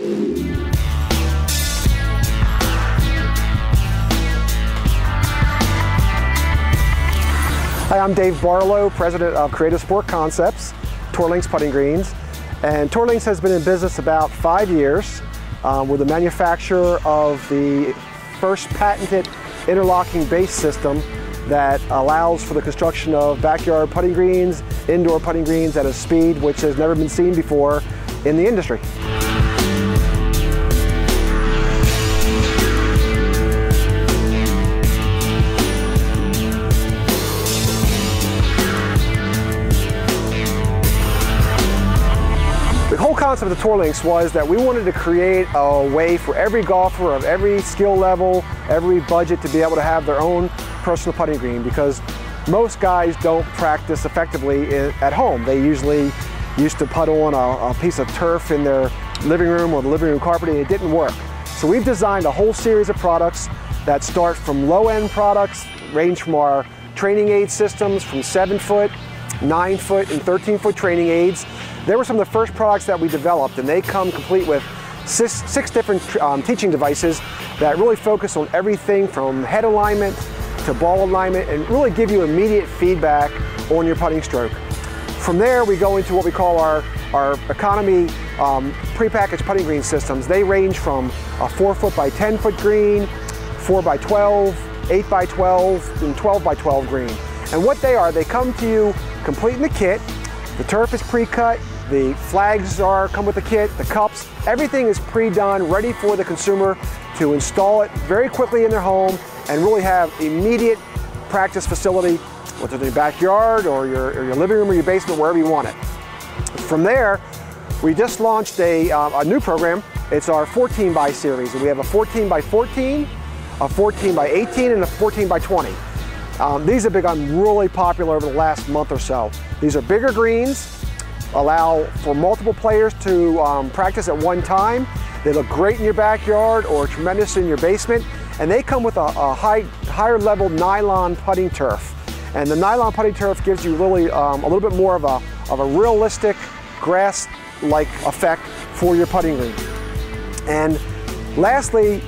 Hi, I'm Dave Barlow, president of Creative Sport Concepts, Tour Links Putting Greens. And Tour Links has been in business about 5 years. We're the manufacturer of the first patented interlocking base system that allows for the construction of backyard putting greens, indoor putting greens at a speed which has never been seen before in the industry. The whole concept of the Tour Links was that we wanted to create a way for every golfer of every skill level, every budget to be able to have their own personal putting green, because most guys don't practice effectively at home. They usually used to putt on a piece of turf in their living room or the living room carpet, and it didn't work. So we've designed a whole series of products that start from low-end products, range from our training aid systems from 7-foot, 9-foot, and 13-foot training aids. They were some of the first products that we developed, and they come complete with six different teaching devices that really focus on everything from head alignment to ball alignment and really give you immediate feedback on your putting stroke. From there, we go into what we call our economy prepackaged putting green systems. They range from a 4-foot by 10-foot green, 4 by 12, 8 by 12, and 12 by 12 green. And what they are, they come to you complete in the kit. The turf is pre-cut, the flags come with the kit, the cups, everything is pre-done, ready for the consumer to install it very quickly in their home and really have immediate practice facility, whether it's in your backyard or your living room or your basement, wherever you want it. From there, we just launched a new program. It's our 14 by series, and we have a 14 by 14, a 14 by 18, and a 14 by 20. These have become really popular over the last month or so. These are bigger greens, allow for multiple players to practice at one time. They look great in your backyard or tremendous in your basement, and they come with a higher level nylon putting turf. And the nylon putting turf gives you really a little bit more of a realistic grass-like effect for your putting green. And lastly,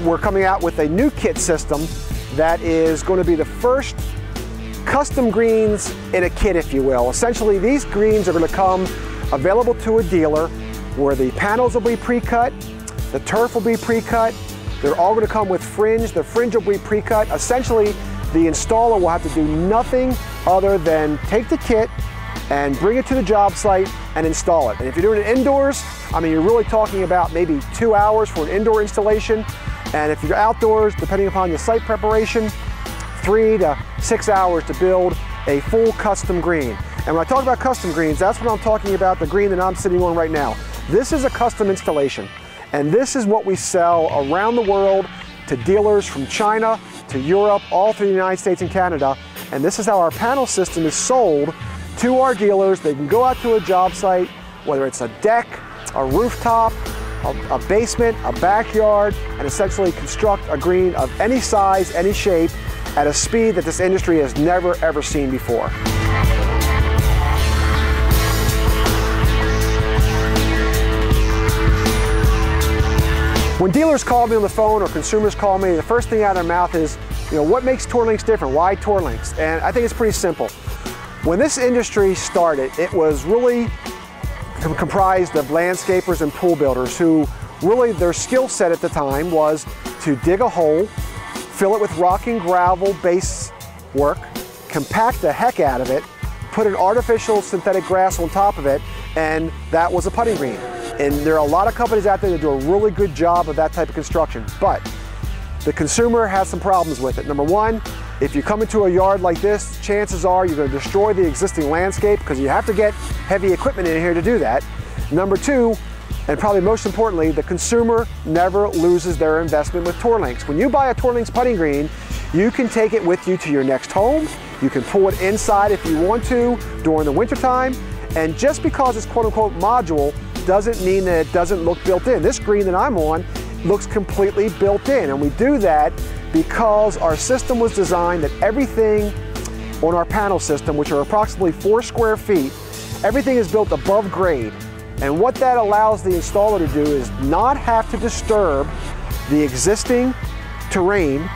we're coming out with a new kit system that is going to be the first custom greens in a kit, if you will. Essentially, these greens are going to come available to a dealer where the panels will be pre-cut, the turf will be pre-cut, they're all going to come with fringe, the fringe will be pre-cut. Essentially, the installer will have to do nothing other than take the kit and bring it to the job site and install it. And if you're doing it indoors, I mean, you're really talking about maybe 2 hours for an indoor installation. And if you're outdoors, depending upon the site preparation, 3 to 6 hours to build a full custom green. And when I talk about custom greens, that's what I'm talking about, the green that I'm sitting on right now. This is a custom installation. And this is what we sell around the world to dealers from China to Europe, all through the United States and Canada. And this is how our panel system is sold to our dealers. They can go out to a job site, whether it's a deck, a rooftop, a basement, a backyard, and essentially construct a green of any size, any shape, at a speed that this industry has never ever seen before. When dealers call me on the phone or consumers call me, the first thing out of their mouth is, what makes Tour Links different? Why Tour Links? And I think it's pretty simple. When this industry started, it was really comprised of landscapers and pool builders who really their skill set at the time was to dig a hole, fill it with rock and gravel base work, compact the heck out of it, put an artificial synthetic grass on top of it, and that was a putting green. And there are a lot of companies out there that do a really good job of that type of construction, but the consumer has some problems with it. Number one, if you come into a yard like this, chances are you're going to destroy the existing landscape because you have to get heavy equipment in here to do that. Number two, and probably most importantly, the consumer never loses their investment with Tour Links. When you buy a Tour Links putting green, you can take it with you to your next home. You can pull it inside if you want to during the wintertime. And just because it's quote-unquote module doesn't mean that it doesn't look built in. This green that I'm on looks completely built in, and we do that because our system was designed that everything on our panel system, which are approximately 4 square feet, everything is built above grade. And what that allows the installer to do is not have to disturb the existing terrain,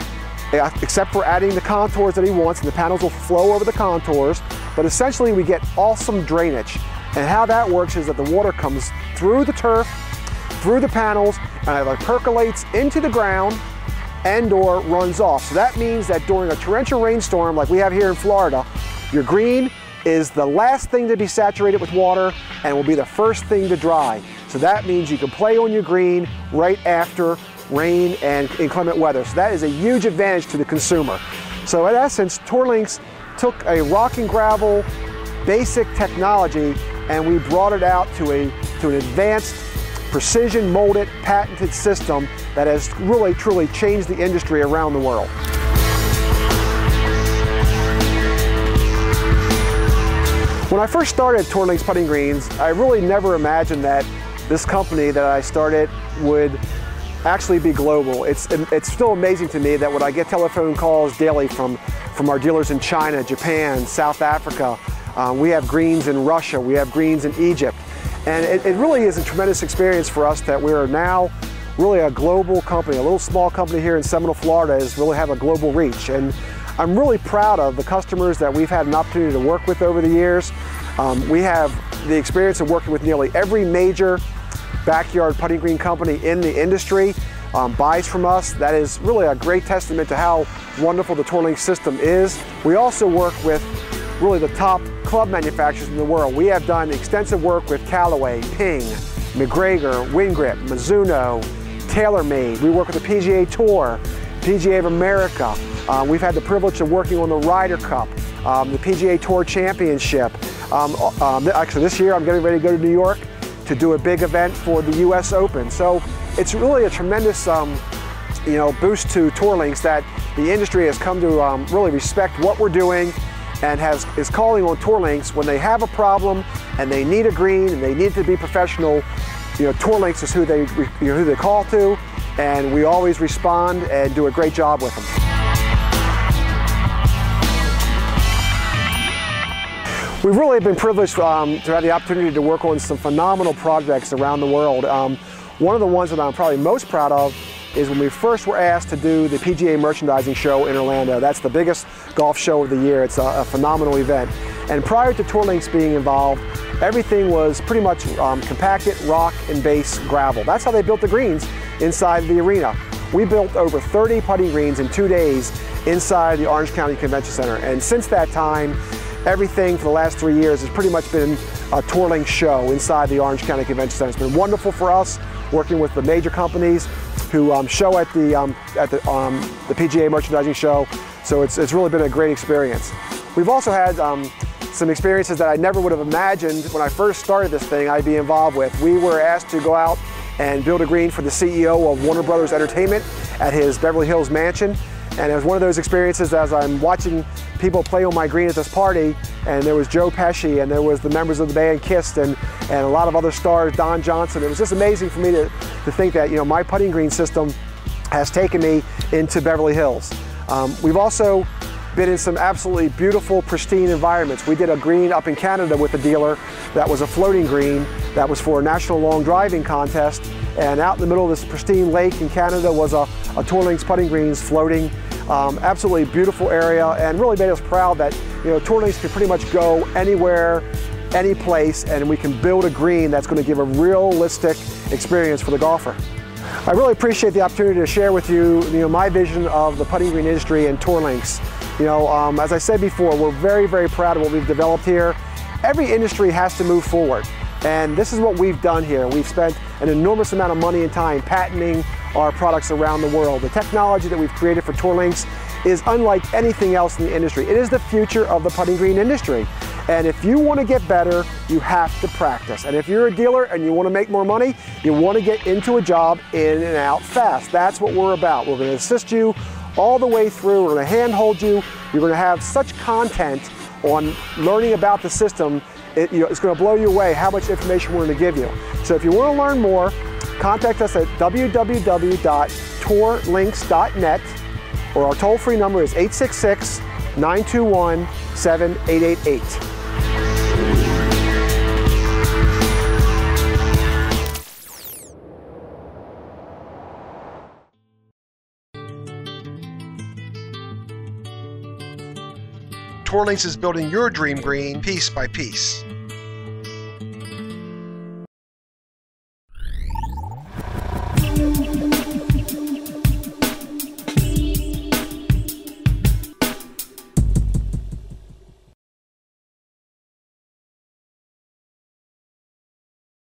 except for adding the contours that he wants, and the panels will flow over the contours. But essentially we get awesome drainage. And how that works is that the water comes through the turf, through the panels, and it percolates into the ground and or runs off. So that means that during a torrential rainstorm like we have here in Florida, your green is the last thing to be saturated with water and will be the first thing to dry. So that means you can play on your green right after rain and inclement weather. So that is a huge advantage to the consumer. So in essence, Tour Links took a rock and gravel basic technology and we brought it out to an advanced, precision molded, patented system that has really truly changed the industry around the world. When I first started Tour Links putting greens, I really never imagined that this company that I started would actually be global. It's still amazing to me that when I get telephone calls daily from our dealers in China, Japan, South Africa, we have greens in Russia, we have greens in Egypt. And it really is a tremendous experience for us that we are now really a global company. A little small company here in Seminole, Florida is really have a global reach. And I'm really proud of the customers that we've had an opportunity to work with over the years. We have the experience of working with nearly every major backyard putting green company in the industry buys from us. That is really a great testament to how wonderful the Tour Links system is. We also work with really the top club manufacturers in the world. We have done extensive work with Callaway, Ping, McGregor, Wingrip, Mizuno, TaylorMade. We work with the PGA Tour, PGA of America. We've had the privilege of working on the Ryder Cup, the PGA Tour Championship. Actually this year I'm getting ready to go to New York to do a big event for the US Open. So it's really a tremendous boost to Tour Links that the industry has come to really respect what we're doing and is calling on Tour Links when they have a problem and they need a green and they need to be professional. Tour Links is who they call to, and we always respond and do a great job with them. We've really been privileged to have the opportunity to work on some phenomenal projects around the world. One of the ones that I'm probably most proud of is when we first were asked to do the PGA Merchandising Show in Orlando. That's the biggest golf show of the year. It's a phenomenal event. And prior to Tour Links being involved, everything was pretty much compacted rock and base gravel. That's how they built the greens inside the arena. We built over 30 putting greens in 2 days inside the Orange County Convention Center. And since that time, everything for the last 3 years has pretty much been a Tour Links show inside the Orange County Convention Center. It's been wonderful for us working with the major companies who show at the PGA Merchandising Show. So it's really been a great experience. We've also had some experiences that I never would have imagined when I first started this thing I'd be involved with. We were asked to go out and build a green for the CEO of Warner Brothers Entertainment at his Beverly Hills mansion. And it was one of those experiences as I'm watching people play on my green at this party, and there was Joe Pesci, and there was the members of the band Kiss, and a lot of other stars, Don Johnson. It was just amazing for me to think that my putting green system has taken me into Beverly Hills. We've also been in some absolutely beautiful, pristine environments. We did a green up in Canada with a dealer that was a floating green that was for a national long driving contest, and out in the middle of this pristine lake in Canada was a Tour Links putting greens floating. Absolutely beautiful area, and really made us proud that Tour Links can pretty much go anywhere, any place, and we can build a green that's going to give a realistic experience for the golfer. I really appreciate the opportunity to share with you, my vision of the putting green industry and Tour Links. As I said before, we're very, very proud of what we've developed here. Every industry has to move forward, and this is what we've done here. We've spent an enormous amount of money and time patenting our products around the world. The technology that we've created for Tour Links is unlike anything else in the industry. It is the future of the putting green industry. And if you want to get better, you have to practice. And if you're a dealer and you want to make more money, you want to get into a job in and out fast. That's what we're about. We're going to assist you all the way through. We're going to handhold you. You're going to have such content on learning about the system. It's going to blow you away how much information we're going to give you. So if you want to learn more, contact us at www.tourlinks.net, or our toll-free number is 866-921-7888. Tour Links is building your dream green piece by piece.